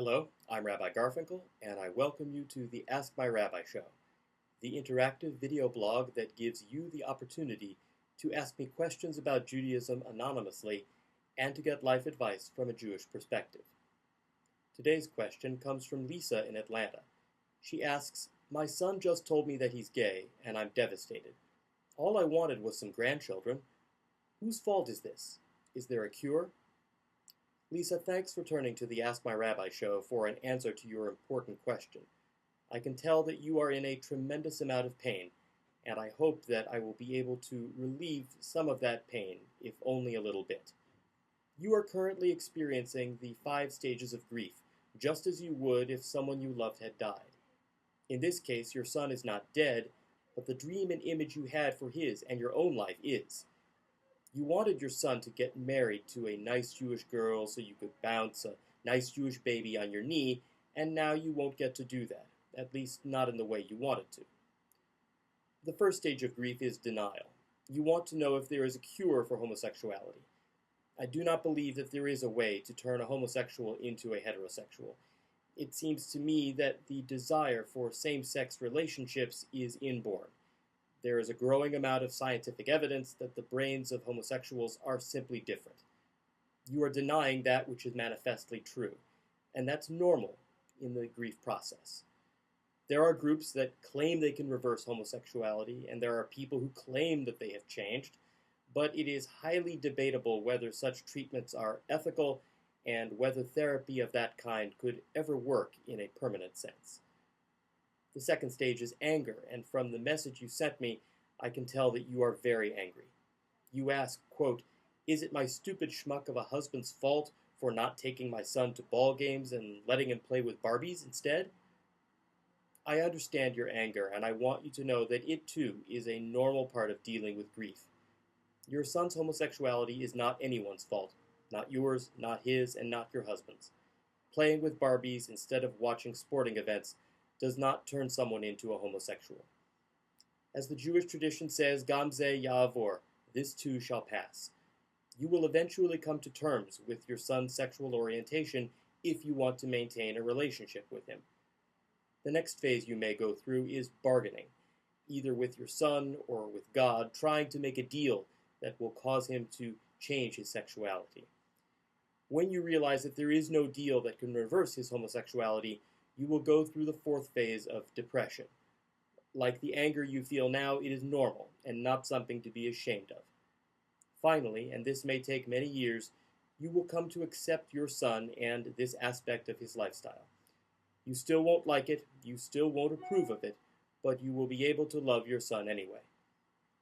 Hello, I'm Rabbi Garfinkel, and I welcome you to the Ask My Rabbi show, the interactive video blog that gives you the opportunity to ask me questions about Judaism anonymously and to get life advice from a Jewish perspective. Today's question comes from Lisa in Atlanta. She asks, "My son just told me that he's gay, and I'm devastated. All I wanted was some grandchildren. Whose fault is this? Is there a cure?" Lisa, thanks for turning to the Ask My Rabbi show for an answer to your important question. I can tell that you are in a tremendous amount of pain, and I hope that I will be able to relieve some of that pain, if only a little bit. You are currently experiencing the 5 stages of grief, just as you would if someone you loved had died. In this case, your son is not dead, but the dream and image you had for his and your own life is. You wanted your son to get married to a nice Jewish girl so you could bounce a nice Jewish baby on your knee, and now you won't get to do that, at least not in the way you wanted to. The first stage of grief is denial. You want to know if there is a cure for homosexuality. I do not believe that there is a way to turn a homosexual into a heterosexual. It seems to me that the desire for same-sex relationships is inborn. There is a growing amount of scientific evidence that the brains of homosexuals are simply different. You are denying that which is manifestly true, and that's normal in the grief process. There are groups that claim they can reverse homosexuality, and there are people who claim that they have changed, but it is highly debatable whether such treatments are ethical and whether therapy of that kind could ever work in a permanent sense. The second stage is anger, and from the message you sent me, I can tell that you are very angry. You ask, quote, "Is it my stupid schmuck of a husband's fault for not taking my son to ball games and letting him play with Barbies instead?" I understand your anger, and I want you to know that it too is a normal part of dealing with grief. Your son's homosexuality is not anyone's fault, not yours, not his, and not your husband's. Playing with Barbies instead of watching sporting events does not turn someone into a homosexual. As the Jewish tradition says, Gam ze ya'avor, this too shall pass. You will eventually come to terms with your son's sexual orientation if you want to maintain a relationship with him. The next phase you may go through is bargaining, either with your son or with God, trying to make a deal that will cause him to change his sexuality. When you realize that there is no deal that can reverse his homosexuality, you will go through the 4th phase of depression. Like the anger you feel now, it is normal and not something to be ashamed of. Finally, and this may take many years, you will come to accept your son and this aspect of his lifestyle. You still won't like it, you still won't approve of it, but you will be able to love your son anyway.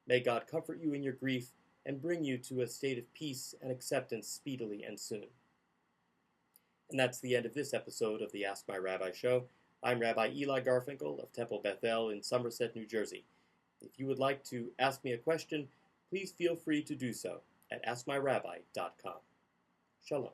May God comfort you in your grief and bring you to a state of peace and acceptance speedily and soon. And that's the end of this episode of the Ask My Rabbi show. I'm Rabbi Eli Garfinkel of Temple Bethel in Somerset, New Jersey. If you would like to ask me a question, please feel free to do so at askmyrabbi.com. Shalom.